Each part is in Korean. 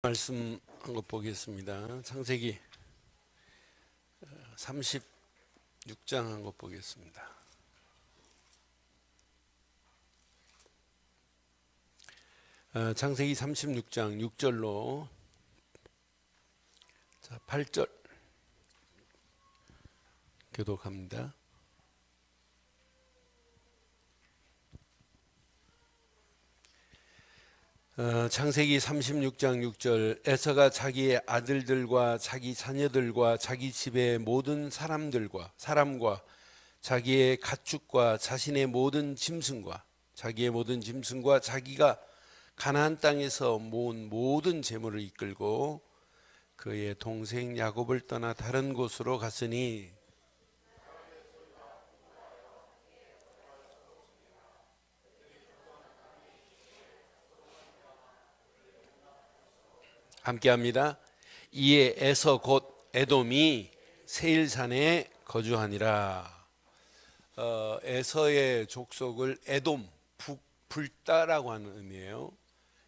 말씀 한 것 보겠습니다. 창세기 36장 한 것 보겠습니다. 창세기 36장 6절로 8절 교독합니다. 창세기 36장 6절. 에서가 자기의 아들들과 자기 자녀들과 자기 집의 모든 사람과 자기의 가축과 자신의 모든 짐승과 자기가 가나안 땅에서 모은 모든 재물을 이끌고 그의 동생 야곱을 떠나 다른 곳으로 갔으니 함께합니다. 이에 에서 곧 에돔이 세일산에 거주하니라. 에서의 족속을 에돔, 불다라고 하는 의미예요.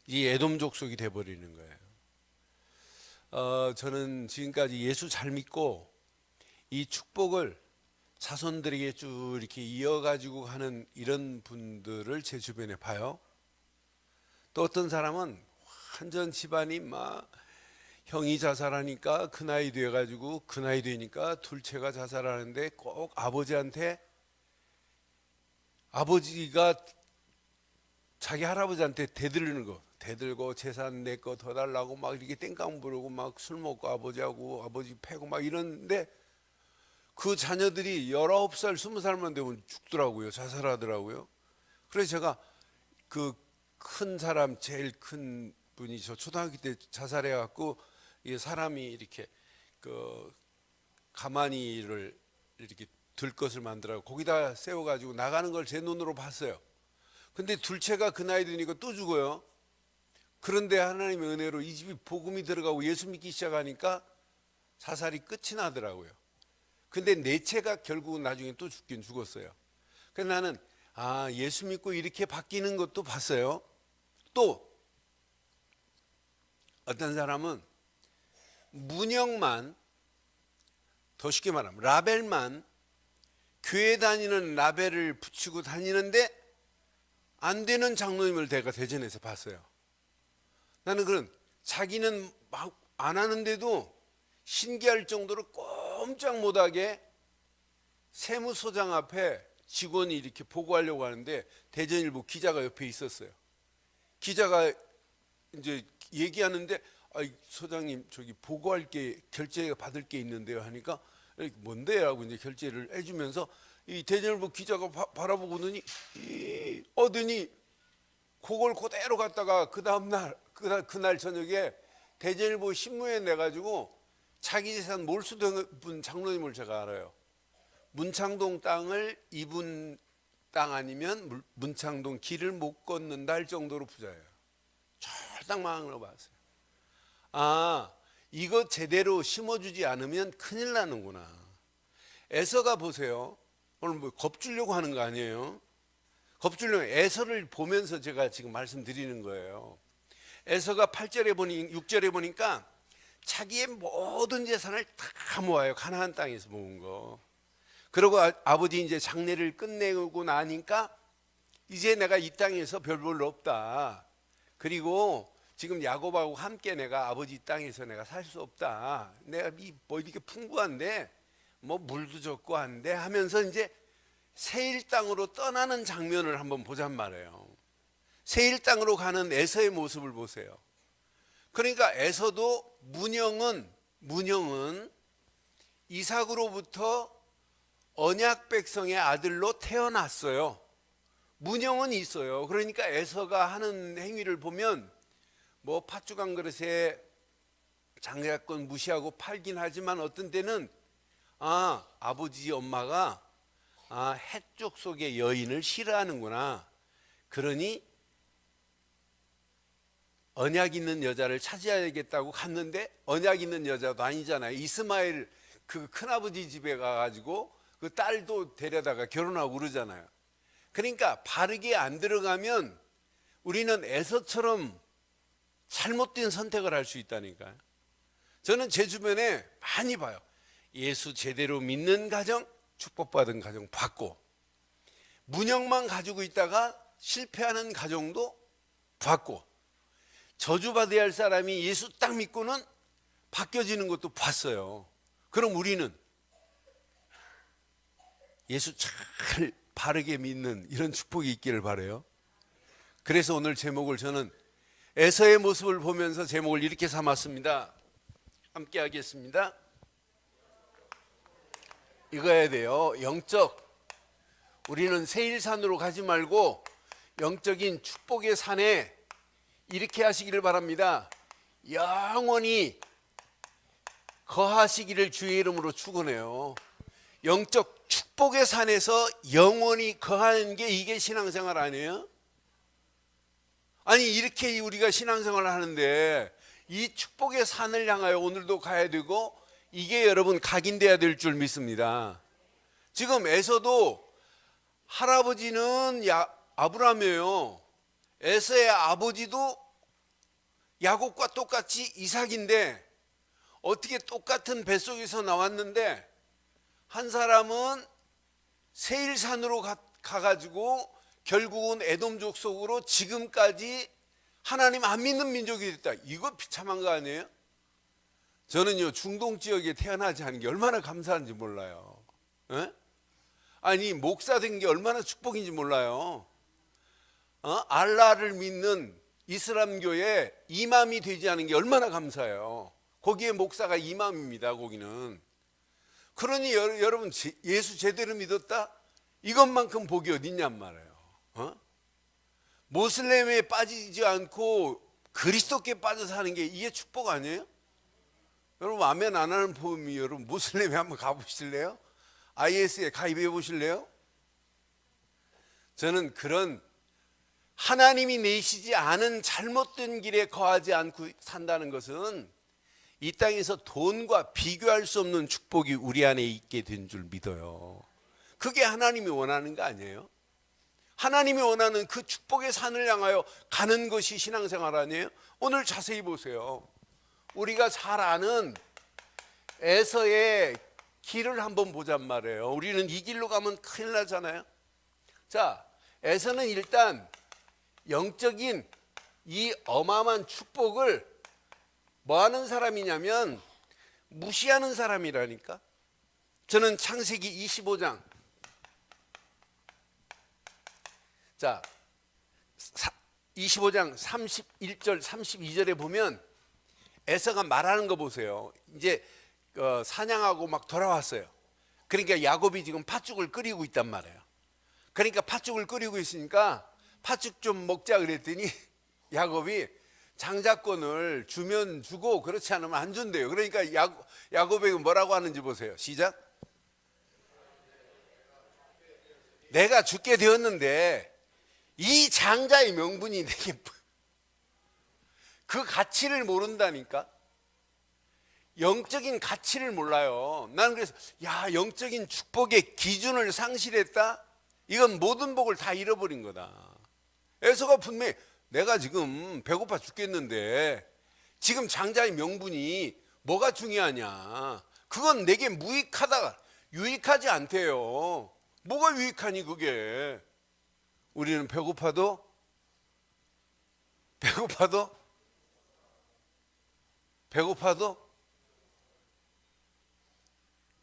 이 에돔 족속이 돼버리는 거예요. 저는 지금까지 예수 잘 믿고 이 축복을 자손들에게 쭉 이렇게 이어가지고 가는 이런 분들을 제 주변에 봐요. 또 어떤 사람은 완전 집안이 막 형이 자살하니까 그 나이 돼가지고 그 나이 되니까 둘째가 자살하는데 꼭 아버지가 자기 할아버지한테 대들고 재산 내 거 더 달라고 막 이렇게 땡깡 부르고 막 술 먹고 아버지 패고 막 이러는데 그 자녀들이 19살 20살만 되면 죽더라고요. 자살하더라고요. 그래서 제가 그 큰 사람 제일 큰 분이 저 초등학교 때 자살해 갖고 이 사람이 이렇게 그 가마니를 이렇게 들 것을 만들어 거기다 세워 가지고 나가는 걸 제 눈으로 봤어요. 근데 둘째가 그 나이 되니까 또 죽어요. 그런데 하나님의 은혜로 이 집이 복음이 들어가고 예수 믿기 시작하니까 자살이 끝이 나더라고요. 근데 넷째가 결국은 나중에 또 죽긴 죽었어요. 그래서 나는 예수 믿고 이렇게 바뀌는 것도 봤어요. 또 어떤 사람은 문형만, 더 쉽게 말하면 라벨만, 교회 다니는 라벨을 붙이고 다니는데 안 되는 장로님을 내가 대전에서 봤어요. 나는 그런 자기는 막 안 하는데도 신기할 정도로 꼼짝 못하게 세무서장 앞에 직원이 이렇게 보고하려고 하는데 대전일보 기자가 옆에 있었어요. 기자가 이제 얘기하는데 소장님 저기 보고할 게 결제 받을 게 있는데요 하니까 뭔데? 라고 이제 결제를 해주면서 이 대전일보 기자가 바라보고더니 어더니 그걸 그대로 갖다가 그 다음날 그날 저녁에 대전일보 신문에 내가지고 자기 재산 몰수된 장로님을 제가 알아요. 문창동 땅을 이분 땅 아니면 문창동 길을 못 걷는다 할 정도로 부자예요. 철딱 망한 걸 봤어요. 이거 제대로 심어주지 않으면 큰일 나는구나. 에서가 보세요. 오늘 뭐 겁주려고 하는 거 아니에요? 겁주려고 에서를 보면서 제가 지금 말씀드리는 거예요. 에서가 6절에 보니까 자기의 모든 재산을 다 모아요. 가나안 땅에서 모은 거. 그리고 아버지 이제 장례를 끝내고 나니까 이제 내가 이 땅에서 별 볼 없다. 그리고 지금 야곱하고 함께 내가 아버지 땅에서 내가 살 수 없다. 내가 뭐 이렇게 풍부한데 뭐 물도 적고 한데 하면서 이제 세일 땅으로 떠나는 장면을 한번 보잔 말이에요. 세일 땅으로 가는 에서의 모습을 보세요. 그러니까 에서도 문형은 이삭으로부터 언약 백성의 아들로 태어났어요. 문형은 있어요. 그러니까 에서가 하는 행위를 보면 뭐 팥죽 한 그릇에 장자권 무시하고 팔긴 하지만 어떤 때는 아버지 엄마가 헷족 속의 여인을 싫어하는구나. 그러니 언약 있는 여자를 찾아야겠다고 갔는데 언약 있는 여자도 아니잖아요. 이스마엘 그 큰아버지 집에 가가지고 그 딸도 데려다가 결혼하고 그러잖아요. 그러니까 바르게 안 들어가면 우리는 에서처럼 잘못된 선택을 할 수 있다니까요. 저는 제 주변에 많이 봐요. 예수 제대로 믿는 가정, 축복받은 가정 봤고, 문형만 가지고 있다가 실패하는 가정도 봤고, 저주받아야 할 사람이 예수 딱 믿고는 바뀌어지는 것도 봤어요. 그럼 우리는 예수 잘 바르게 믿는 이런 축복이 있기를 바라요. 그래서 오늘 제목을 저는 에서의 모습을 보면서 제목을 이렇게 삼았습니다. 함께 하겠습니다. 이거 해야 돼요. 영적, 우리는 세일산으로 가지 말고 영적인 축복의 산에 이렇게 하시기를 바랍니다. 영원히 거하시기를 주의 이름으로 축원해요. 영적 축복의 산에서 영원히 거하는 게 이게 신앙생활 아니에요? 아니 이렇게 우리가 신앙생활을 하는데 이 축복의 산을 향하여 오늘도 가야 되고, 이게 여러분 각인돼야 될 줄 믿습니다. 지금 에서도 할아버지는 아브라함이에요. 에서의 아버지도 야곱과 똑같이 이삭인데 어떻게 똑같은 뱃속에서 나왔는데 한 사람은 세일산으로 가가지고 결국은 에돔 족속으로 지금까지 하나님 안 믿는 민족이 됐다. 이거 비참한 거 아니에요? 저는요 중동 지역에 태어나지 않은 게 얼마나 감사한지 몰라요. 에? 아니 목사 된 게 얼마나 축복인지 몰라요. 알라를 믿는 이슬람교의 이맘이 되지 않은 게 얼마나 감사해요. 거기에 목사가 이맘입니다. 거기는. 그러니 여러분 예수 제대로 믿었다? 이것만큼 복이 어딨냔 말이에요. 모슬렘에 빠지지 않고 그리스도께 빠져 사는 게 이게 축복 아니에요? 여러분 아멘 안 하는 분이 여러분 모슬렘에 한번 가보실래요? IS에 가입해 보실래요? 저는 그런 하나님이 내시지 않은 잘못된 길에 거하지 않고 산다는 것은 이 땅에서 돈과 비교할 수 없는 축복이 우리 안에 있게 된 줄 믿어요. 그게 하나님이 원하는 거 아니에요? 하나님이 원하는 그 축복의 산을 향하여 가는 것이 신앙생활 아니에요? 오늘 자세히 보세요. 우리가 잘 아는 에서의 길을 한번 보잔 말이에요. 우리는 이 길로 가면 큰일 나잖아요. 자, 에서는 일단 영적인 이 어마어마한 축복을 뭐 하는 사람이냐면 무시하는 사람이라니까. 저는 창세기 25장 자 25장 31절 32절에 보면 에서가 말하는 거 보세요. 이제 사냥하고 막 돌아왔어요. 그러니까 야곱이 지금 팥죽을 끓이고 있단 말이에요. 그러니까 팥죽을 끓이고 있으니까 팥죽 좀 먹자 그랬더니 야곱이 장자권을 주면 주고 그렇지 않으면 안 준대요. 그러니까 야곱에게 뭐라고 하는지 보세요. 시작. 내가 죽게 되었는데 이 장자의 명분이 내게 그 가치를 모른다니까. 영적인 가치를 몰라요. 나는 그래서 영적인 축복의 기준을 상실했다? 이건 모든 복을 다 잃어버린 거다. 에서가 분명히 내가 지금 배고파 죽겠는데 지금 장자의 명분이 뭐가 중요하냐. 그건 내게 유익하지 않대요. 뭐가 유익하니 그게. 우리는 배고파도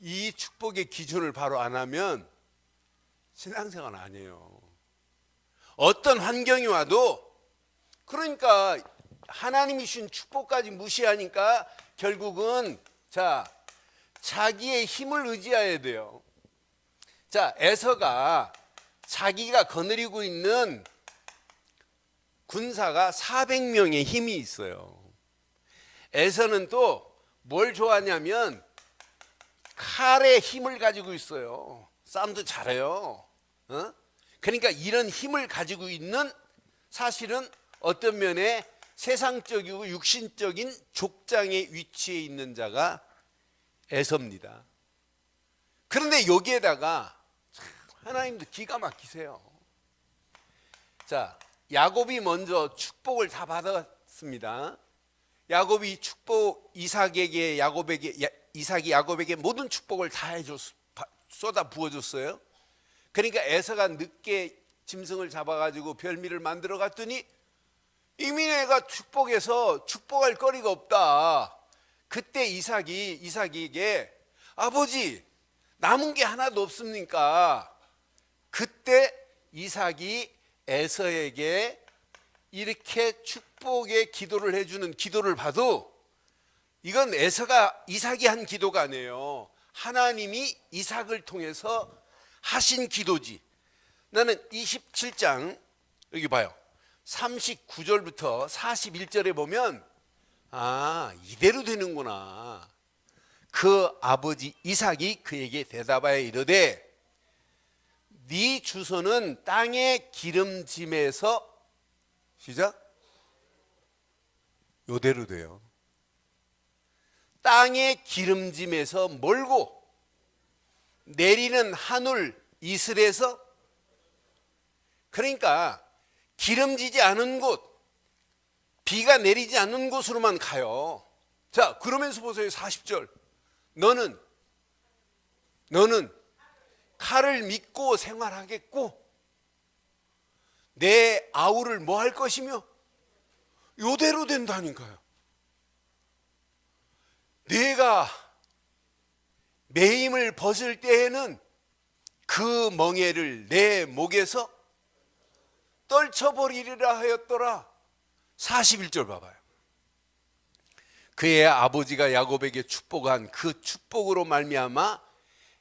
이 축복의 기준을 바로 안 하면 신앙생활 아니에요. 어떤 환경이 와도, 그러니까 하나님이 주신 축복까지 무시하니까 결국은 자기의 힘을 의지해야 돼요. 에서가 자기가 거느리고 있는 군사가 400명의 힘이 있어요. 에서는 또 뭘 좋아하냐면 칼의 힘을 가지고 있어요. 싸움도 잘해요. 그러니까 이런 힘을 가지고 있는, 사실은 어떤 면에 세상적이고 육신적인 족장의 위치에 있는 자가 에서입니다. 그런데 여기에다가 하나님도 기가 막히세요. 야곱이 먼저 축복을 다 받았을 받습니다. 야곱이 이삭이 야곱에게 모든 축복을 다 쏟아 부어줬어요. 그러니까 에서가 늦게 짐승을 잡아가지고 별미를 만들어 갔더니 이미 내가 축복해서 축복할 거리가 없다. 그때 이삭에게 아버지 남은 게 하나도 없습니까? 그때 이삭이 에서에게 이렇게 축복의 기도를 해주는 기도를 봐도 이건 이삭이 한 기도가 아니에요. 하나님이 이삭을 통해서 하신 기도지. 나는 27장 여기 봐요. 39절부터 41절에 보면 이대로 되는구나. 그 아버지 이삭이 그에게 대답하여 이르되 네 주소는 땅의 기름짐에서 시작. 요대로 돼요. 땅의 기름짐에서 멀고 내리는 한울 이슬에서, 그러니까 기름지지 않은 곳, 비가 내리지 않는 곳으로만 가요. 자, 그러면서 보세요. 40절. 너는 칼을 믿고 생활하겠고 내 아우를 뭐 할 것이며 요대로 된다니까요. 내가 매임을 벗을 때에는 그 멍에를 내 목에서 떨쳐버리리라 하였더라. 41절 봐봐요. 그의 아버지가 야곱에게 축복한 그 축복으로 말미암아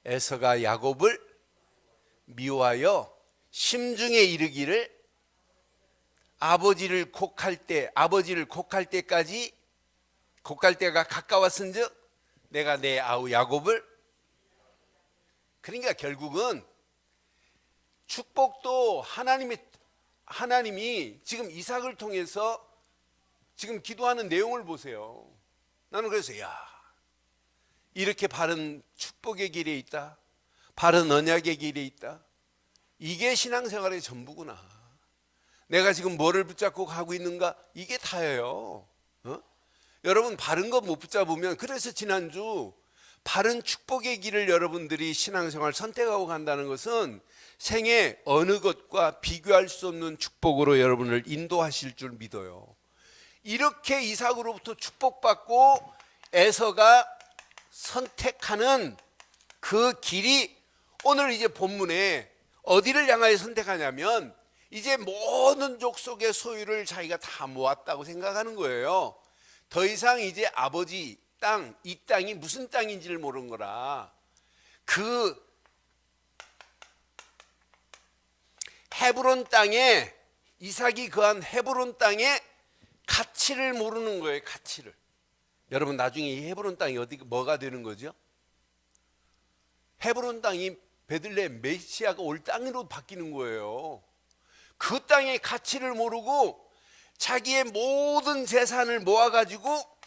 에서가 야곱을 미워하여 심중에 이르기를 아버지를 곡할 때까지 곡할 때가 가까웠은즉 내가 내 아우 야곱을, 그러니까 결국은 축복도 하나님이 지금 이삭을 통해서 지금 기도하는 내용을 보세요. 나는 그래서 이렇게 바른 축복의 길에 있다, 바른 언약의 길에 있다, 이게 신앙생활의 전부구나. 내가 지금 뭐를 붙잡고 가고 있는가, 이게 다예요. 여러분 바른 거 못 붙잡으면, 그래서 지난주 바른 축복의 길을 여러분들이 신앙생활 선택하고 간다는 것은 생애 어느 것과 비교할 수 없는 축복으로 여러분을 인도하실 줄 믿어요. 이렇게 이삭으로부터 축복받고 에서가 선택하는 그 길이 오늘 이제 본문에 어디를 향하여 선택하냐면 이제 모든 족속의 소유를 자기가 다 모았다고 생각하는 거예요. 더 이상 이제 아버지 땅, 이 땅이 무슨 땅인지를 모르는 거라. 그 헤브론 땅에, 이삭이 거한 헤브론 땅의 가치를 모르는 거예요. 가치를. 여러분 나중에 이 헤브론 땅이 뭐가 되는 거죠? 헤브론 땅이 베들레헴 메시아가 올 땅으로 바뀌는 거예요. 그 땅의 가치를 모르고 자기의 모든 재산을 모아가지고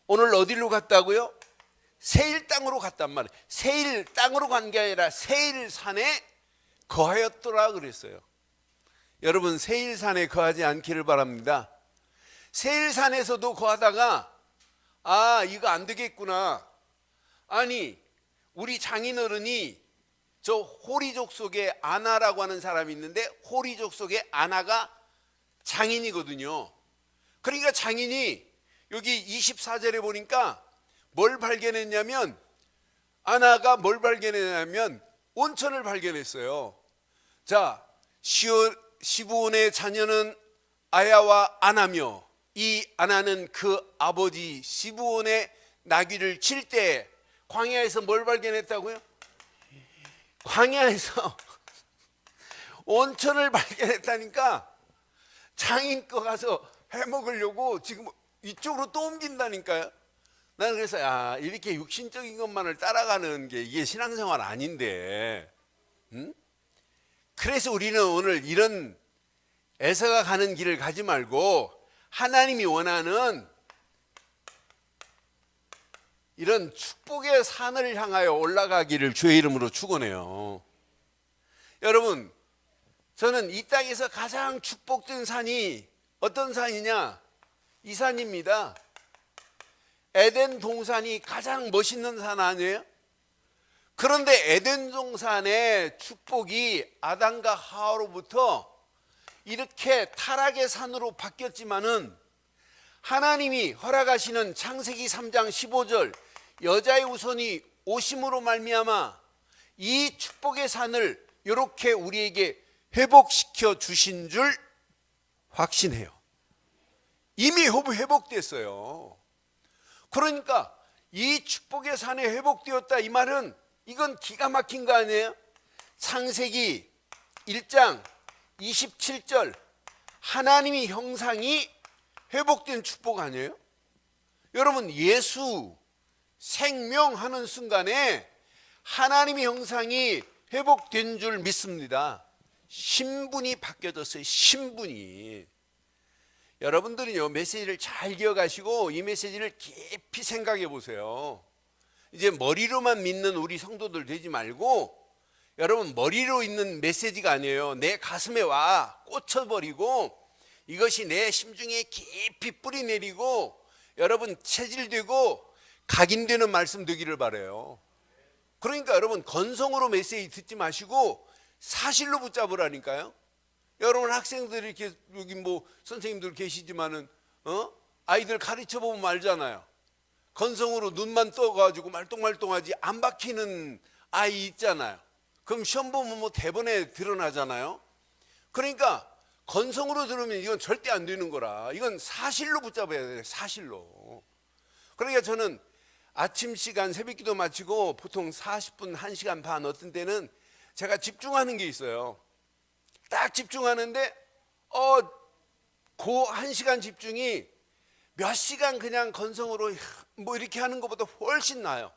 오늘 어디로 갔다고요? 세일 땅으로 갔단 말이에요. 세일 땅으로 간 게 아니라 세일산에 거하였더라 그랬어요. 여러분 세일산에 거하지 않기를 바랍니다. 세일산에서도 거하다가 이거 안 되겠구나. 아니 우리 장인어른이 저 호리족 속에 아나라고 하는 사람이 있는데 호리족 속에 아나가 장인이거든요. 그러니까 장인이 여기 24절에 보니까 뭘 발견했냐면, 아나가 뭘 발견했냐면 온천을 발견했어요. 자, 시브온의 자녀는 아야와 아나며 이 아나는 그 아버지 시브온의 나귀를 칠 때 광야에서 뭘 발견했다고요? 광야에서 온천을 발견했다니까. 장인 거 가서 해먹으려고 지금 이쪽으로 또 옮긴다니까요. 나는 그래서 이렇게 육신적인 것만을 따라가는 게 이게 신앙생활 아닌데, 그래서 우리는 오늘 이런 에서가 가는 길을 가지 말고 하나님이 원하는 이런 축복의 산을 향하여 올라가기를 주의 이름으로 축원해요. 여러분, 저는 이 땅에서 가장 축복된 산이 어떤 산이냐? 이 산입니다. 에덴 동산이 가장 멋있는 산 아니에요? 그런데 에덴 동산의 축복이 아담과 하와로부터 이렇게 타락의 산으로 바뀌었지만은 하나님이 허락하시는 창세기 3장 15절 여자의 후손이 오심으로 말미암아 이 축복의 산을 이렇게 우리에게 회복시켜 주신 줄 확신해요. 이미 회복됐어요. 그러니까 이 축복의 산에 회복되었다 이 말은 이건 기가 막힌 거 아니에요? 창세기 1장 27절 하나님의 형상이 회복된 축복 아니에요? 여러분 예수 생명하는 순간에 하나님의 형상이 회복된 줄 믿습니다. 신분이 바뀌어졌어요. 신분이. 여러분들은요 메시지를 잘 기억하시고 이 메시지를 깊이 생각해 보세요. 이제 머리로만 믿는 우리 성도들 되지 말고 여러분 머리로 있는 메시지가 아니에요. 내 가슴에 와 꽂혀버리고 이것이 내 심중에 깊이 뿌리 내리고 여러분 체질되고 각인되는 말씀 되기를 바라요. 그러니까 여러분 건성으로 메시지 듣지 마시고 사실로 붙잡으라니까요. 여러분 학생들이 이렇게 여기 뭐 선생님들 계시지만은 아이들 가르쳐 보면 말잖아요. 건성으로 눈만 떠가지고 말똥말똥하지 안 박히는 아이 있잖아요. 그럼 시험 보면 뭐 대본에 드러나잖아요. 그러니까 건성으로 들으면 이건 절대 안 되는 거라. 이건 사실로 붙잡아야 돼요. 사실로. 그러니까 저는 아침 시간 새벽기도 마치고 보통 40분 1시간 반 어떤 때는 제가 집중하는 게 있어요. 딱 집중하는데 그 1시간 집중이 몇 시간 그냥 건성으로 뭐 이렇게 하는 것보다 훨씬 나아요.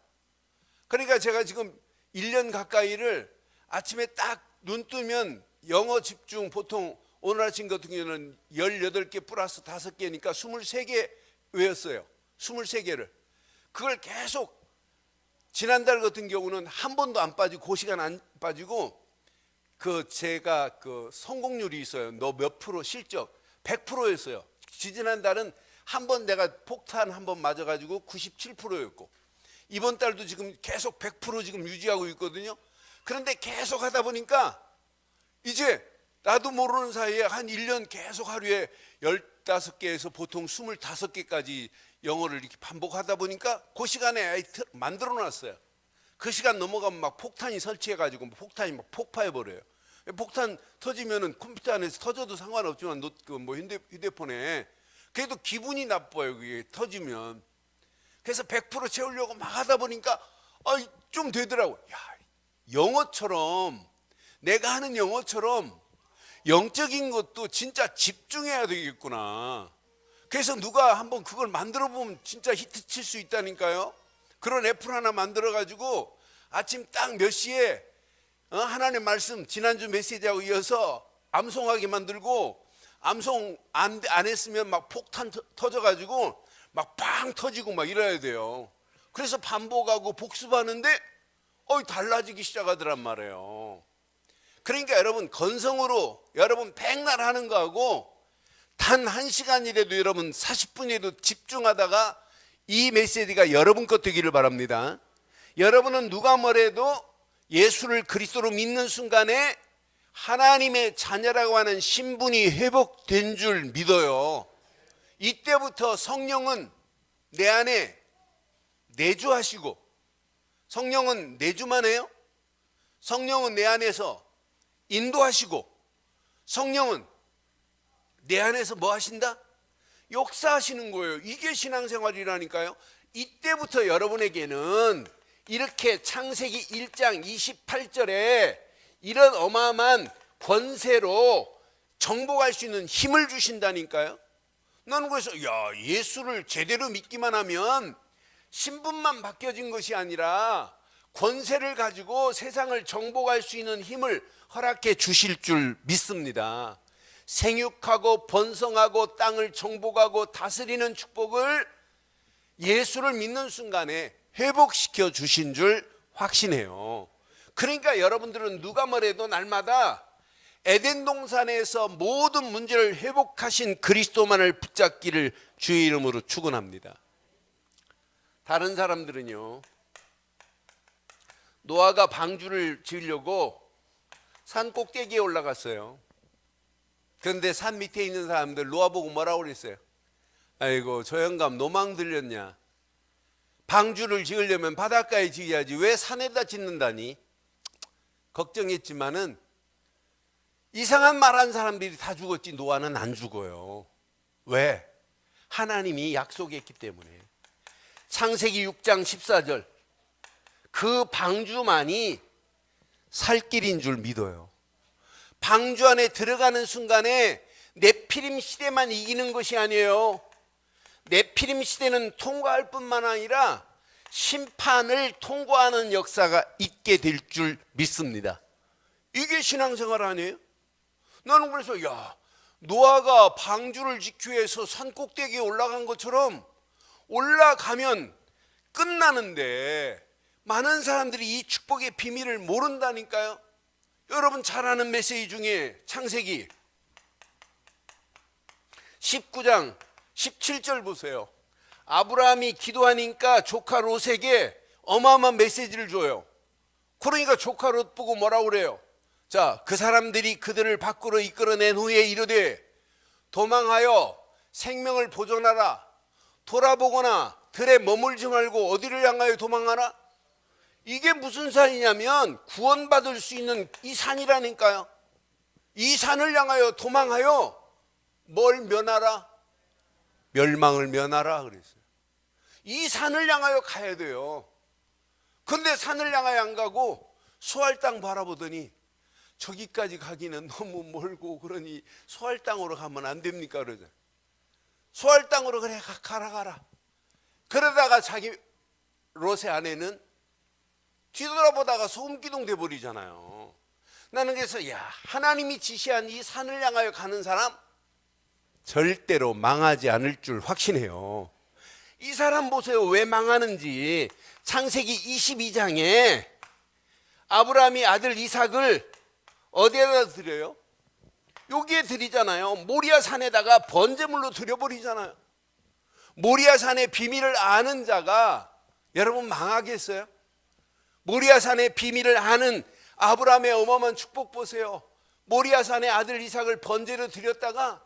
그러니까 제가 지금 1년 가까이를 아침에 딱 눈 뜨면 영어 집중 보통 오늘 아침 같은 경우는 18개 플러스 5개니까 23개 외웠어요. 23개를. 그걸 계속 지난달 같은 경우는 한 번도 안 빠지고 그 시간 안 빠지고 제가 성공률이 있어요. 너 몇 프로 실적 100%였어요. 지난달은 한 번 내가 폭탄 한 번 맞아가지고 97%였고 이번 달도 지금 계속 100% 지금 유지하고 있거든요. 그런데 계속 하다 보니까 이제 나도 모르는 사이에 한 1년 계속 하루에 15개에서 보통 25개까지 영어를 이렇게 반복하다 보니까 그 시간에 만들어 놨어요. 그 시간 넘어가면 막 폭탄이 설치해가지고 폭탄이 막 폭파해버려요. 폭탄 터지면은 컴퓨터 안에서 터져도 상관없지만 휴대폰에 그래도 기분이 나빠요. 그게 터지면. 그래서 100% 채우려고 막 하다 보니까 좀 되더라고요. 야, 영어처럼 내가 하는 영어처럼 영적인 것도 진짜 집중해야 되겠구나. 그래서 누가 한번 그걸 만들어 보면 진짜 히트 칠 수 있다니까요. 그런 애플 하나 만들어 가지고 아침 딱 몇 시에 하나님의 말씀 지난주 메시지하고 이어서 암송하게 만들고 암송 안 했으면 막 폭탄 터져 가지고 막 팡 터지고 막 이래야 돼요. 그래서 반복하고 복습하는데 달라지기 시작하더란 말이에요. 그러니까 여러분 건성으로 여러분 백날 하는 거하고 단 1시간이라도 여러분 40분이라도 집중하다가 이 메시지가 여러분 것 되기를 바랍니다. 여러분은 누가 뭐래도 예수를 그리스도로 믿는 순간에 하나님의 자녀라고 하는 신분이 회복된 줄 믿어요. 이때부터 성령은 내 안에 내주하시고 성령은 내주만 해요? 성령은 내 안에서 인도하시고 성령은 내 안에서 뭐 하신다? 역사하시는 거예요. 이게 신앙생활이라니까요. 이때부터 여러분에게는 이렇게 창세기 1장 28절에 이런 어마어마한 권세로 정복할 수 있는 힘을 주신다니까요. 나는 그래서 예수를 제대로 믿기만 하면 신분만 바뀌어진 것이 아니라 권세를 가지고 세상을 정복할 수 있는 힘을 허락해 주실 줄 믿습니다. 생육하고 번성하고 땅을 정복하고 다스리는 축복을 예수를 믿는 순간에 회복시켜 주신 줄 확신해요. 그러니까 여러분들은 누가 뭐래도 날마다 에덴 동산에서 모든 문제를 회복하신 그리스도만을 붙잡기를 주의 이름으로 축원합니다. 다른 사람들은요, 노아가 방주를 지으려고 산 꼭대기에 올라갔어요. 그런데 산 밑에 있는 사람들 노아 보고 뭐라고 그랬어요? 아이고 저 영감 노망 들렸냐? 방주를 지으려면 바닷가에 지어야지 왜 산에다 짓는다니? 걱정했지만은 이상한 말한 사람들이 다 죽었지 노아는 안 죽어요. 왜? 하나님이 약속했기 때문에. 창세기 6장 14절, 그 방주만이 살 길인 줄 믿어요. 방주 안에 들어가는 순간에 네피림 시대만 이기는 것이 아니에요. 네피림 시대는 통과할 뿐만 아니라 심판을 통과하는 역사가 있게 될 줄 믿습니다. 이게 신앙생활 아니에요? 나는 그래서 노아가 방주를 짓기 위해서 산 꼭대기에 올라간 것처럼 올라가면 끝나는데 많은 사람들이 이 축복의 비밀을 모른다니까요. 여러분 잘 아는 메시지 중에 창세기 19장 17절 보세요. 아브라함이 기도하니까 조카 롯에게 어마어마한 메시지를 줘요. 그러니까 조카 롯 보고 뭐라고 그래요? 자, 그 사람들이 그들을 밖으로 이끌어낸 후에 이르되 도망하여 생명을 보존하라. 돌아보거나 들에 머물지 말고 어디를 향하여 도망하라? 이게 무슨 산이냐면 구원받을 수 있는 이 산이라니까요. 이 산을 향하여 도망하여 뭘 면하라? 멸망을 면하라 그랬어요. 이 산을 향하여 가야 돼요. 근데 산을 향하여 안 가고 소할 땅 바라보더니 저기까지 가기는 너무 멀고 그러니 소할 땅으로 가면 안 됩니까? 그러죠. 소할 땅으로 그래 가라. 그러다가 자기 롯의 아내는 뒤돌아보다가 소음기둥 돼버리잖아요. 나는 그래서 하나님이 지시한 이 산을 향하여 가는 사람 절대로 망하지 않을 줄 확신해요. 이 사람 보세요. 왜 망하는지. 창세기 22장에 아브라함이 아들 이삭을 어디에다 드려요? 여기에 드리잖아요. 모리아 산에다가 번제물로 드려버리잖아요. 모리아 산의 비밀을 아는 자가 여러분 망하겠어요? 모리아 산의 비밀을 아는 아브라함의 어마어마한 축복 보세요. 모리아 산의 아들 이삭을 번제로 드렸다가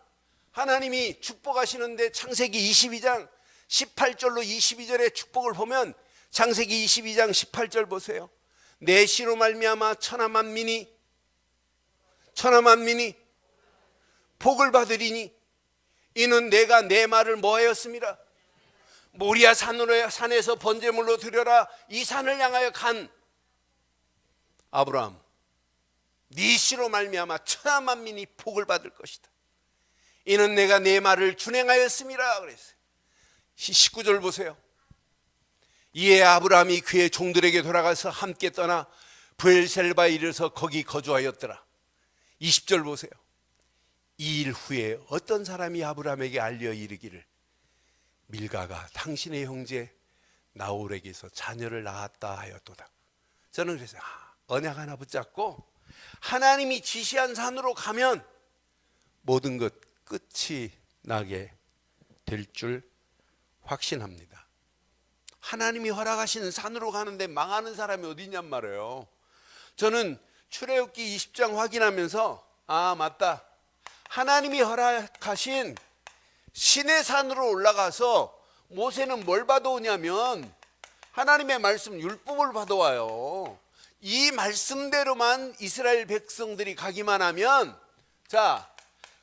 하나님이 축복하시는데 창세기 22장 18절로 22절의 축복을 보면 창세기 22장 18절 보세요. 내 씨로 말미암아 천하만민이 복을 받으리니 이는 내가 내 말을 뭐하였습니다. 모리아 산에서 번제물로 드려라. 이 산을 향하여 간 아브라함, 네 씨로 말미암아 천하만민이 복을 받을 것이다. 이는 내가 내 말을 준행하였음이라 그랬어요. 19절 보세요. 이에 아브라함이 그의 종들에게 돌아가서 함께 떠나 브엘셀바에 이르러서 거기 거주하였더라. 20절 보세요. 이 일 후에 어떤 사람이 아브라함에게 알려 이르기를 밀가가 당신의 형제 나홀에게서 자녀를 낳았다 하였도다. 저는 그래서 언약 하나 붙잡고 하나님이 지시한 산으로 가면 모든 것 끝이 나게 될 줄 확신합니다. 하나님이 허락하시는 산으로 가는데 망하는 사람이 어디 있냔 말이에요. 저는 출애굽기 20장 확인하면서 맞다. 하나님이 허락하신 신의 산으로 올라가서 모세는 뭘 받아오냐면 하나님의 말씀 율법을 받아와요. 이 말씀대로만 이스라엘 백성들이 가기만 하면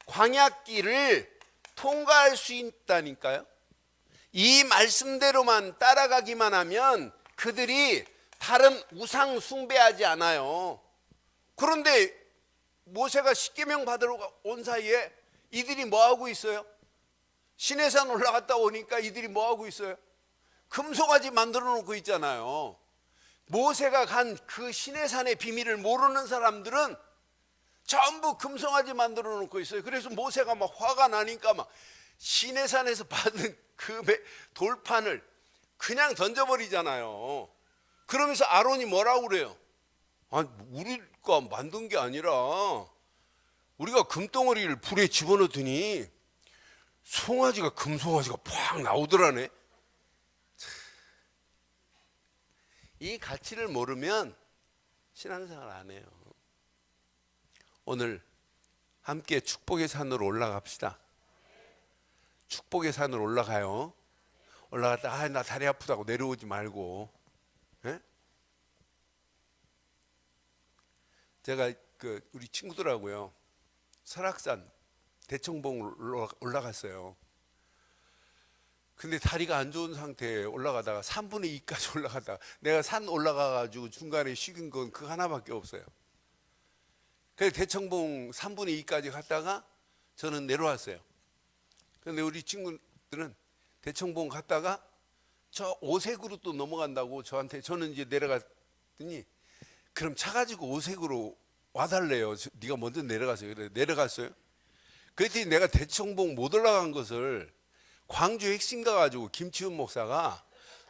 광야길을 통과할 수 있다니까요. 이 말씀대로만 따라가기만 하면 그들이 다른 우상 숭배하지 않아요. 그런데 모세가 십계명 받으러 온 사이에 이들이 뭐하고 있어요? 시내산 올라갔다 오니까 이들이 뭐하고 있어요? 금송아지 만들어 놓고 있잖아요. 모세가 간 그 시내산의 비밀을 모르는 사람들은 전부 금송아지 만들어 놓고 있어요. 그래서 모세가 막 화가 나니까 막 시내산에서 받은 그 돌판을 그냥 던져버리잖아요. 그러면서 아론이 뭐라고 그래요? 우리가 만든 게 아니라 우리가 금덩어리를 불에 집어넣더니 송아지가 금송아지가 팍 나오더라네. 이 가치를 모르면 신앙생활 안 해요. 오늘 함께 축복의 산으로 올라갑시다. 축복의 산으로 올라가요. 올라갔다 나 다리 아프다고 내려오지 말고. 예? 제가 우리 친구들하고요 설악산 대청봉 올라갔어요. 근데 다리가 안 좋은 상태에 올라가다가 3분의 2까지 올라가다가 내가 산 올라가가지고 중간에 쉬긴 건 그 하나밖에 없어요. 그래서 대청봉 3분의 2까지 갔다가 저는 내려왔어요. 근데 우리 친구들은 대청봉 갔다가 저 오색으로 또 넘어간다고 저한테, 저는 이제 내려갔더니 그럼 차 가지고 오색으로 와달래요. 네가 먼저 내려가세요. 그래 내려갔어요. 그랬더니 내가 대청봉 못 올라간 것을 광주 핵심 가가지고 김치훈 목사가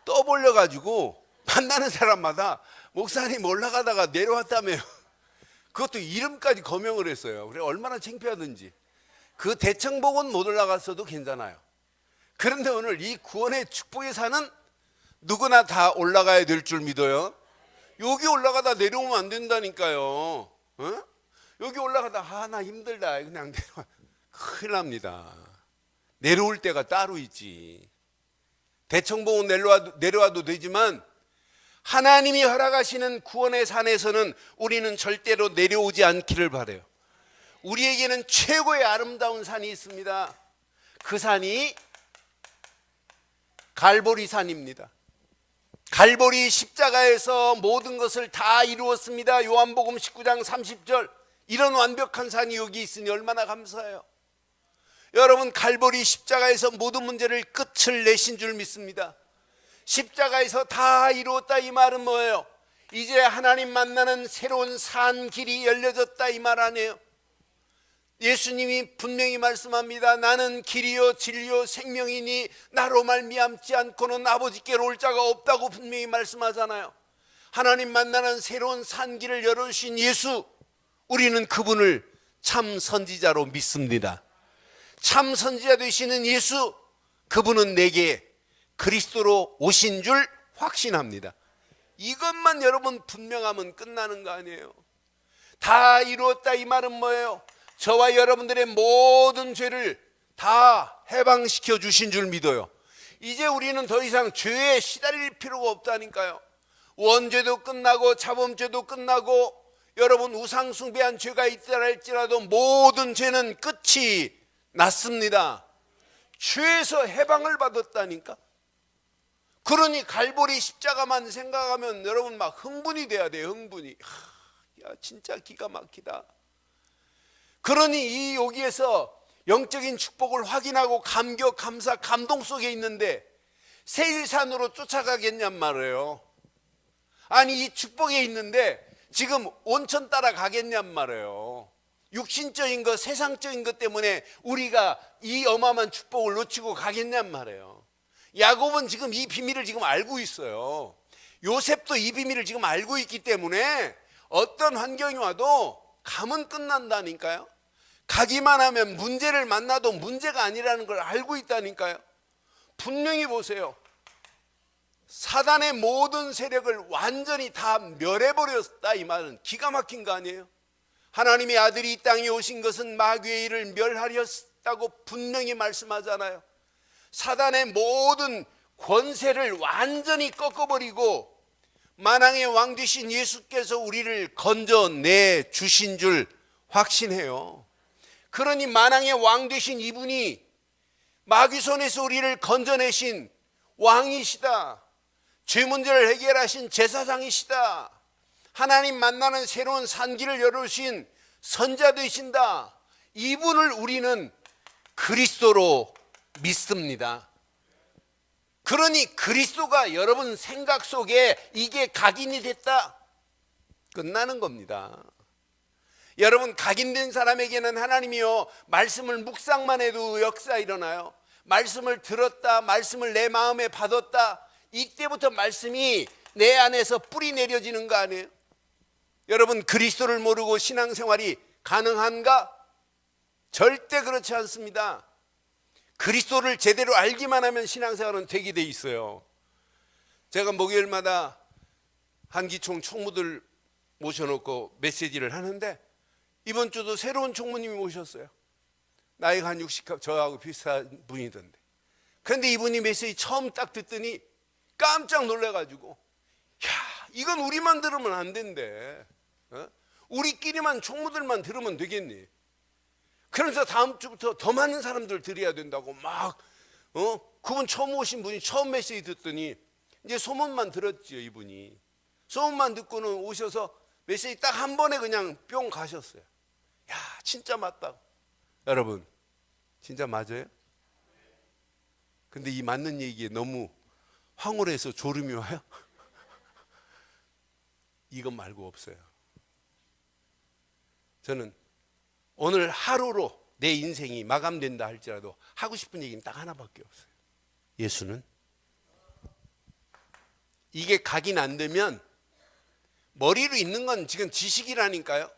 떠벌려가지고 만나는 사람마다 목사님 올라가다가 내려왔다며요. 그것도 이름까지 거명을 했어요. 그래 얼마나 창피하든지. 그 대청봉은 못 올라갔어도 괜찮아요. 그런데 오늘 이 구원의 축복의 산은 누구나 다 올라가야 될 줄 믿어요. 여기 올라가다 내려오면 안 된다니까요. 어? 여기 올라가다 나 힘들다 그냥 내려와. 큰일 납니다. 내려올 때가 따로 있지. 대청봉은 내려와도 되지만 하나님이 허락하시는 구원의 산에서는 우리는 절대로 내려오지 않기를 바라요. 우리에게는 최고의 아름다운 산이 있습니다. 그 산이 갈보리 산입니다. 갈보리 십자가에서 모든 것을 다 이루었습니다. 요한복음 19장 30절. 이런 완벽한 산이 여기 있으니 얼마나 감사해요. 여러분, 갈보리 십자가에서 모든 문제를 끝을 내신 줄 믿습니다. 십자가에서 다 이루었다 이 말은 뭐예요? 이제 하나님 만나는 새로운 산 길이 열려졌다 이 말 아니에요? 예수님이 분명히 말씀합니다. 나는 길이요 진리요 생명이니 나로 말미암지 않고는 아버지께로 올 자가 없다고 분명히 말씀하잖아요. 하나님 만나는 새로운 산길을 열어주신 예수, 우리는 그분을 참 선지자로 믿습니다. 참 선지자 되시는 예수, 그분은 내게 그리스도로 오신 줄 확신합니다. 이것만 여러분 분명하면 끝나는 거 아니에요? 다 이루었다 이 말은 뭐예요? 저와 여러분들의 모든 죄를 다 해방시켜 주신 줄 믿어요. 이제 우리는 더 이상 죄에 시달릴 필요가 없다니까요. 원죄도 끝나고 자범죄도 끝나고 여러분 우상 숭배한 죄가 있다 할지라도 모든 죄는 끝이 났습니다. 죄에서 해방을 받았다니까. 그러니 갈보리 십자가만 생각하면 여러분 막 흥분이 돼야 돼요. 흥분이. 야 진짜 기가 막히다. 그러니 이 여기에서 영적인 축복을 확인하고 감격, 감사, 감동 속에 있는데 세일산으로 쫓아가겠냔 말이에요. 아니 이 축복에 있는데 지금 온천 따라 가겠냔 말이에요. 육신적인 것, 세상적인 것 때문에 우리가 이 어마어마한 축복을 놓치고 가겠냔 말이에요. 야곱은 지금 이 비밀을 지금 알고 있어요. 요셉도 이 비밀을 지금 알고 있기 때문에 어떤 환경이 와도 가면 끝난다니까요. 가기만 하면 문제를 만나도 문제가 아니라는 걸 알고 있다니까요. 분명히 보세요. 사단의 모든 세력을 완전히 다 멸해버렸다 이 말은 기가 막힌 거 아니에요? 하나님의 아들이 이 땅에 오신 것은 마귀의 일을 멸하렸다고 분명히 말씀하잖아요. 사단의 모든 권세를 완전히 꺾어버리고 만왕의 왕 되신 예수께서 우리를 건져내 주신 줄 확신해요. 그러니 만왕의 왕 되신 이분이 마귀 손에서 우리를 건져내신 왕이시다. 죄 문제를 해결하신 제사장이시다. 하나님 만나는 새로운 산길을 열어주신 선자 되신다. 이분을 우리는 그리스도로 믿습니다. 그러니 그리스도가 여러분 생각 속에 이게 각인이 됐다. 끝나는 겁니다. 여러분 각인된 사람에게는 하나님이요 말씀을 묵상만 해도 역사 일어나요. 말씀을 들었다, 말씀을 내 마음에 받았다, 이때부터 말씀이 내 안에서 뿌리 내려지는 거 아니에요? 여러분 그리스도를 모르고 신앙생활이 가능한가? 절대 그렇지 않습니다. 그리스도를 제대로 알기만 하면 신앙생활은 되게 돼 있어요. 제가 목요일마다 한기총 총무들 모셔놓고 메시지를 하는데 이번 주도 새로운 총무님이 오셨어요. 나이가 한 60, 저하고 비슷한 분이던데. 그런데 이분이 메시지 처음 딱 듣더니 깜짝 놀라가지고, 야, 이건 우리만 들으면 안 된대. 우리끼리만 총무들만 들으면 되겠니? 그래서 다음 주부터 더 많은 사람들 드려야 된다고 막 그분 처음 오신 분이 처음 메시지 듣더니 이제 소문만 들었죠. 이분이 소문만 듣고는 오셔서 메시지 딱 한 번에 그냥 뿅 가셨어요. 야, 진짜 맞다고. 여러분, 진짜 맞아요? 근데 이 맞는 얘기에 너무 황홀해서 졸음이 와요? 이것 말고 없어요. 저는 오늘 하루로 내 인생이 마감된다 할지라도 하고 싶은 얘기는 딱 하나밖에 없어요. 예수는 이게 각인 안 되면 머리로 있는 건 지금 지식이라니까요.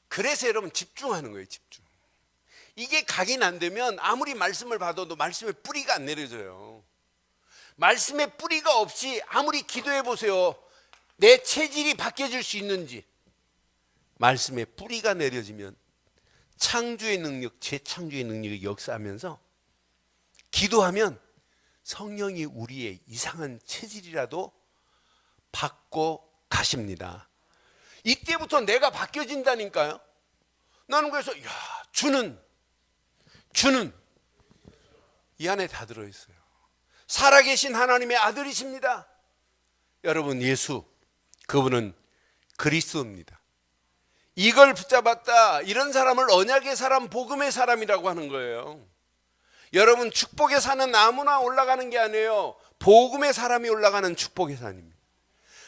그래서 여러분 집중하는 거예요. 집중. 이게 각인 안 되면 아무리 말씀을 받아도 말씀의 뿌리가 안 내려져요. 말씀의 뿌리가 없이 아무리 기도해 보세요. 내 체질이 바뀌어질 수 있는지. 말씀의 뿌리가 내려지면 창조의 능력, 재창조의 능력이 역사하면서 기도하면 성령이 우리의 이상한 체질이라도 바꿔 가십니다. 이때부터 내가 바뀌어진다니까요. 나는 그래서 주는 이 안에 다 들어있어요. 살아계신 하나님의 아들이십니다. 여러분, 예수 그분은 그리스도입니다. 이걸 붙잡았다. 이런 사람을 언약의 사람, 복음의 사람이라고 하는 거예요. 여러분, 축복의 산은 아무나 올라가는 게 아니에요. 복음의 사람이 올라가는 축복의 산입니다.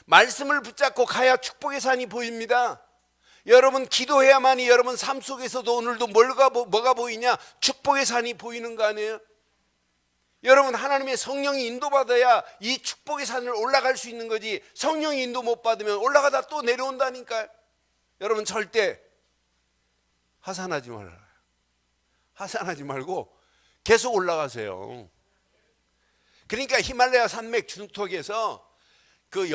말씀을 붙잡고 가야 축복의 산이 보입니다. 여러분, 기도해야만이 여러분 삶 속에서도 오늘도 뭐가 보이냐? 축복의 산이 보이는 거 아니에요? 여러분, 하나님의 성령이 인도받아야 이 축복의 산을 올라갈 수 있는 거지, 성령이 인도 못 받으면 올라가다 또 내려온다니까요. 여러분, 절대 하산하지 말아요. 하산하지 말고 계속 올라가세요. 그러니까 히말라야 산맥 중턱에서 그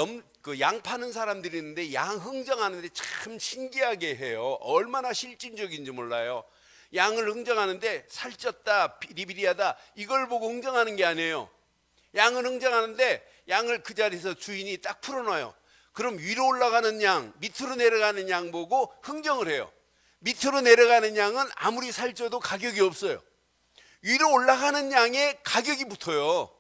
양 파는 사람들이 있는데 양 흥정하는데 참 신기하게 해요. 얼마나 실질적인지 몰라요. 양을 흥정하는데 살쪘다, 비리비리하다, 이걸 보고 흥정하는 게 아니에요. 양을 흥정하는데 양을 그 자리에서 주인이 딱 풀어놔요. 그럼 위로 올라가는 양, 밑으로 내려가는 양 보고 흥정을 해요. 밑으로 내려가는 양은 아무리 살쪄도 가격이 없어요. 위로 올라가는 양에 가격이 붙어요.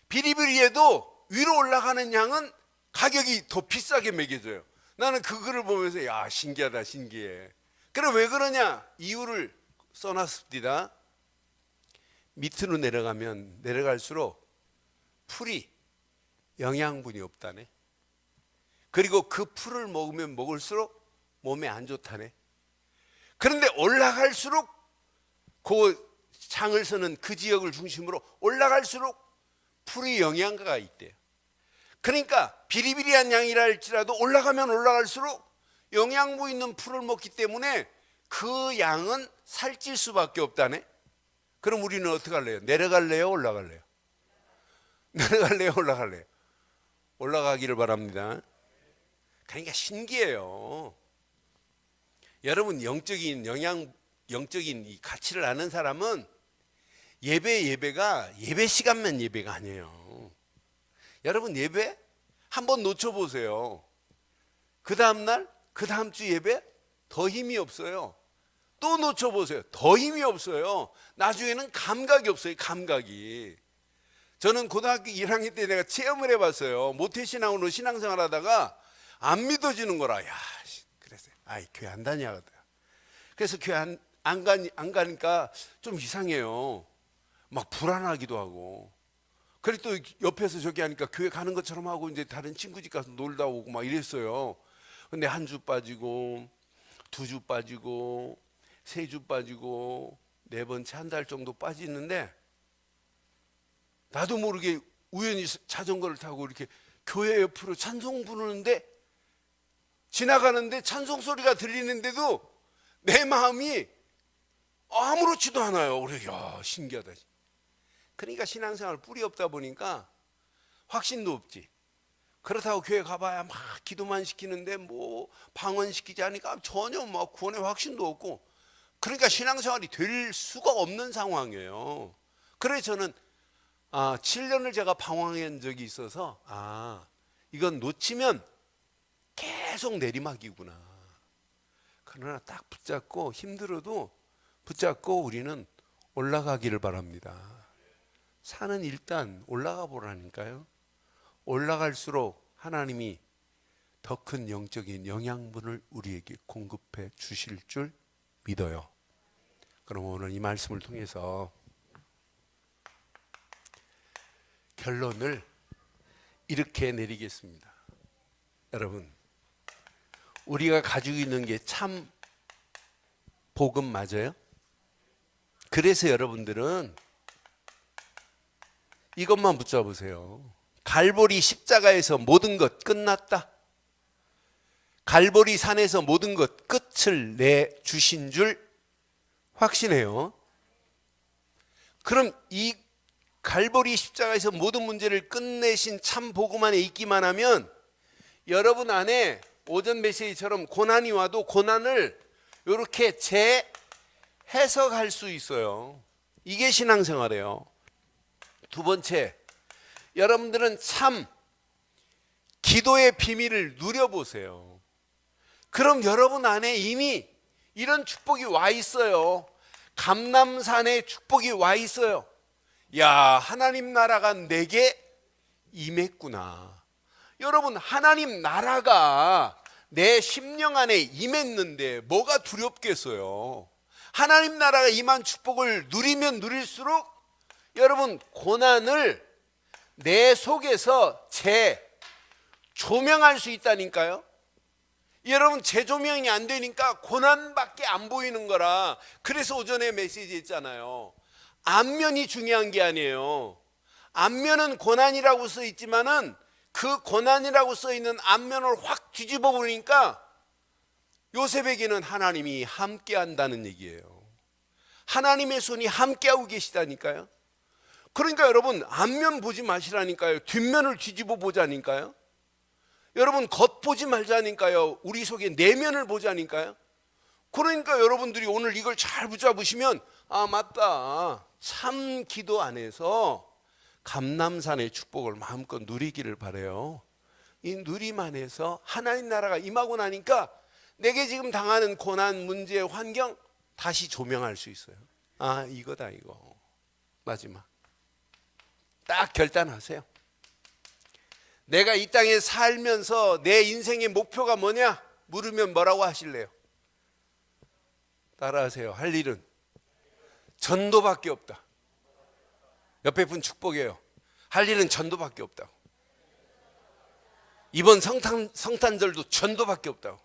비리비리해도 위로 올라가는 양은 가격이 더 비싸게 매겨져요. 나는 그거를 보면서 야, 신기하다, 신기해. 그럼 왜 그러냐? 이유를 써놨습니다. 밑으로 내려가면 내려갈수록 풀이 영양분이 없다네. 그리고 그 풀을 먹으면 먹을수록 몸에 안 좋다네. 그런데 올라갈수록 그 장을 서는 그 지역을 중심으로 올라갈수록 풀이 영양가가 있대요. 그러니까 비리비리한 양이라 할지라도 올라가면 올라갈수록 영양분 있는 풀을 먹기 때문에 그 양은 살찔 수밖에 없다네. 그럼 우리는 어떻게 할래요? 내려갈래요? 올라갈래요? 내려갈래요? 올라갈래요? 올라가기를 바랍니다. 그러니까 신기해요. 여러분, 영적인 이 가치를 아는 사람은 예배가 예배 시간만 예배가 아니에요. 여러분, 예배 한번 놓쳐보세요. 그 다음날, 그 다음 주 예배 더 힘이 없어요. 또 놓쳐보세요. 더 힘이 없어요. 나중에는 감각이 없어요. 감각이. 저는 고등학교 1학년 때 내가 체험을 해봤어요. 모태신앙으로 신앙생활 하다가 안 믿어지는 거라. 야, 그랬어요. 아이, 교회 안 다녀야겠다. 그래서 교회 안 가니까 좀 이상해요. 막 불안하기도 하고. 그래 또 옆에서 저기 하니까 교회 가는 것처럼 하고 이제 다른 친구 집 가서 놀다 오고 막 이랬어요. 근데 한 주 빠지고, 2주 빠지고, 3주 빠지고, 4번째 한 달 정도 빠지는데 나도 모르게 우연히 자전거를 타고 이렇게 교회 옆으로 찬송 부르는데 지나가는데 찬송 소리가 들리는데도 내 마음이 아무렇지도 않아요. 그래, 야, 신기하다. 그러니까 신앙생활 뿌리 없다 보니까 확신도 없지. 그렇다고 교회 가봐야 막 기도만 시키는데 뭐 방언시키지 않으니까 전혀 막 구원의 확신도 없고, 그러니까 신앙생활이 될 수가 없는 상황이에요. 그래서 저는 7년을 제가 방황한 적이 있어서 이건 놓치면 계속 내리막이구나. 그러나 딱 붙잡고, 힘들어도 붙잡고 우리는 올라가기를 바랍니다. 산은 일단 올라가 보라니까요. 올라갈수록 하나님이 더 큰 영적인 영양분을 우리에게 공급해 주실 줄 믿어요. 그럼 오늘 이 말씀을 통해서 결론을 이렇게 내리겠습니다. 여러분, 우리가 가지고 있는 게 참 복음 맞아요? 그래서 여러분들은 이것만 붙잡으세요. 갈보리 십자가에서 모든 것 끝났다. 갈보리 산에서 모든 것 끝을 내주신 줄 확신해요. 그럼 이 갈보리 십자가에서 모든 문제를 끝내신 참 복음 안에 있기만 하면 여러분 안에 오전 메시지처럼 고난이 와도 고난을 이렇게 재해석할 수 있어요. 이게 신앙생활이에요. 두 번째, 여러분들은 참 기도의 비밀을 누려보세요. 그럼 여러분 안에 이미 이런 축복이 와 있어요. 감람산에 축복이 와 있어요. 야, 하나님 나라가 내게 임했구나. 여러분, 하나님 나라가 내 심령 안에 임했는데 뭐가 두렵겠어요? 하나님 나라가 임한 축복을 누리면 누릴수록 여러분, 고난을 내 속에서 재조명할 수 있다니까요. 여러분, 재조명이 안 되니까 고난밖에 안 보이는 거라. 그래서 오전에 메시지 했잖아요. 안면이 중요한 게 아니에요. 안면은 고난이라고 써 있지만은 그 고난이라고 써 있는 앞면을 확 뒤집어 보니까 요셉에게는 하나님이 함께 한다는 얘기예요. 하나님의 손이 함께하고 계시다니까요. 그러니까 여러분, 앞면 보지 마시라니까요. 뒷면을 뒤집어 보자니까요. 여러분, 겉 보지 말자니까요. 우리 속에 내면을 보자니까요. 그러니까 여러분들이 오늘 이걸 잘 붙잡으시면 맞다. 참 기도 안에서 감람산의 축복을 마음껏 누리기를 바라요. 이 누림 안에서 하나님 나라가 임하고 나니까 내게 지금 당하는 고난, 문제, 환경 다시 조명할 수 있어요. 이거다 이거. 마지막 딱 결단하세요. 내가 이 땅에 살면서 내 인생의 목표가 뭐냐? 물으면 뭐라고 하실래요? 따라하세요. 할 일은 전도밖에 없다. 옆에 분 축복이에요. 할 일은 전도밖에 없다고. 이번 성탄절도 전도밖에 없다고.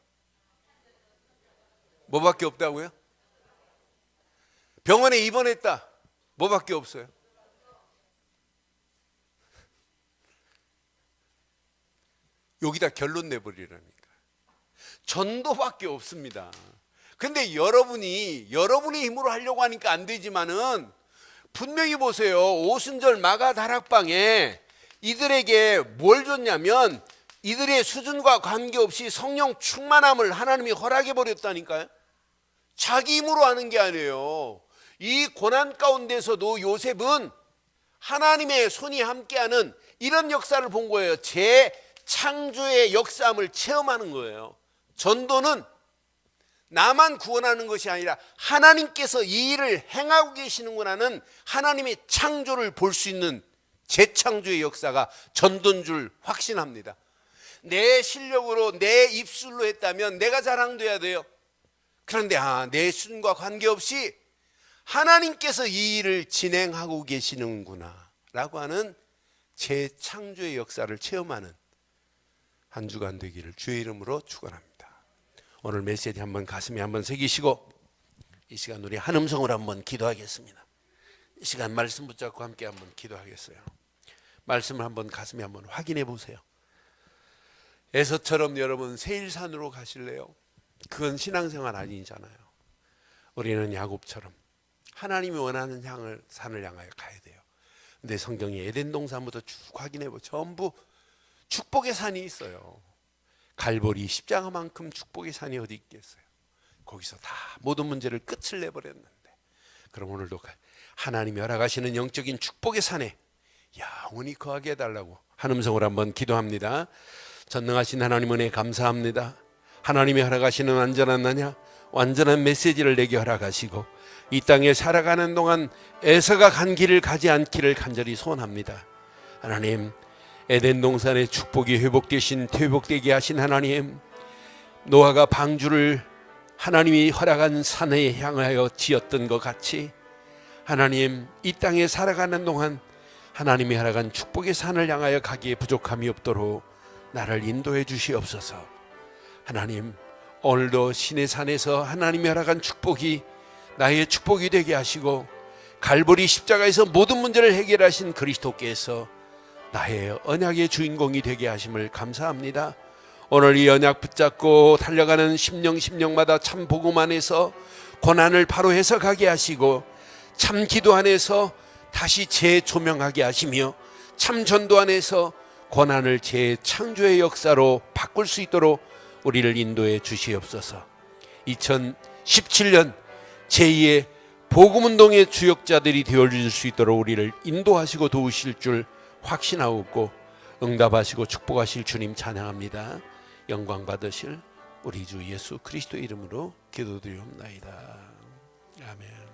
뭐밖에 없다고요? 병원에 입원했다. 뭐밖에 없어요? 여기다 결론 내버리라니까. 전도밖에 없습니다. 근데 여러분이 여러분의 힘으로 하려고 하니까 안 되지만은 분명히 보세요. 오순절 마가 다락방에 이들에게 뭘 줬냐면 이들의 수준과 관계없이 성령 충만함을 하나님이 허락해 버렸다니까요. 자기 힘으로 하는 게 아니에요. 이 고난 가운데서도 요셉은 하나님의 손이 함께하는 이런 역사를 본 거예요. 재창조의 역사함을 체험하는 거예요. 전도는 나만 구원하는 것이 아니라 하나님께서 이 일을 행하고 계시는구나는 하나님의 창조를 볼 수 있는 재창조의 역사가 전도인 줄 확신합니다. 내 실력으로 내 입술로 했다면 내가 자랑돼야 돼요. 그런데 내 수준과 관계없이 하나님께서 이 일을 진행하고 계시는구나 라고 하는 재창조의 역사를 체험하는 한 주간 되기를 주의 이름으로 축원합니다. 오늘 메시지 한번 가슴에 한번 새기시고 이 시간 우리 한 음성으로 한번 기도하겠습니다. 이 시간 말씀 붙잡고 함께 한번 기도하겠어요. 말씀을 한번 가슴에 한번 확인해 보세요. 에서처럼 여러분 세일산으로 가실래요? 그건 신앙생활 아니잖아요. 우리는 야곱처럼 하나님이 원하는 산을 향하여 가야 돼요. 근데 성경에 에덴 동산부터 쭉 확인해보면 전부 축복의 산이 있어요. 갈보리 십자가만큼 축복의 산이 어디 있겠어요. 거기서 다 모든 문제를 끝을 내버렸는데, 그럼 오늘도 하나님이 허락하시는 영적인 축복의 산에 영원히 거하게 해달라고 한 음성으로 한번 기도합니다. 전능하신 하나님 은혜 감사합니다. 하나님이 허락하시는 완전한 메시지를 내게 허락하시고 이 땅에 살아가는 동안 에서가 간 길을 가지 않기를 간절히 소원합니다. 하나님, 에덴 동산의 축복이 회복되게 하신 하나님, 노아가 방주를 하나님이 허락한 산에 향하여 지었던 것 같이 하나님, 이 땅에 살아가는 동안 하나님이 허락한 축복의 산을 향하여 가기에 부족함이 없도록 나를 인도해 주시옵소서. 하나님, 오늘도 신의 산에서 하나님이 허락한 축복이 나의 축복이 되게 하시고 갈보리 십자가에서 모든 문제를 해결하신 그리스도께서 나의 언약의 주인공이 되게 하심을 감사합니다. 오늘 이 언약 붙잡고 달려가는 심령마다 참 복음 안에서 고난을 바로 해석하게 하시고 참 기도 안에서 다시 재조명하게 하시며 참 전도 안에서 고난을 재창조의 역사로 바꿀 수 있도록 우리를 인도해 주시옵소서. 2017년 제2의 복음운동의 주역자들이 되어줄 수 있도록 우리를 인도하시고 도우실 줄 확신하옵고 응답하시고 축복하실 주님 찬양합니다. 영광 받으실 우리 주 예수 그리스도 이름으로 기도드리옵나이다. 아멘.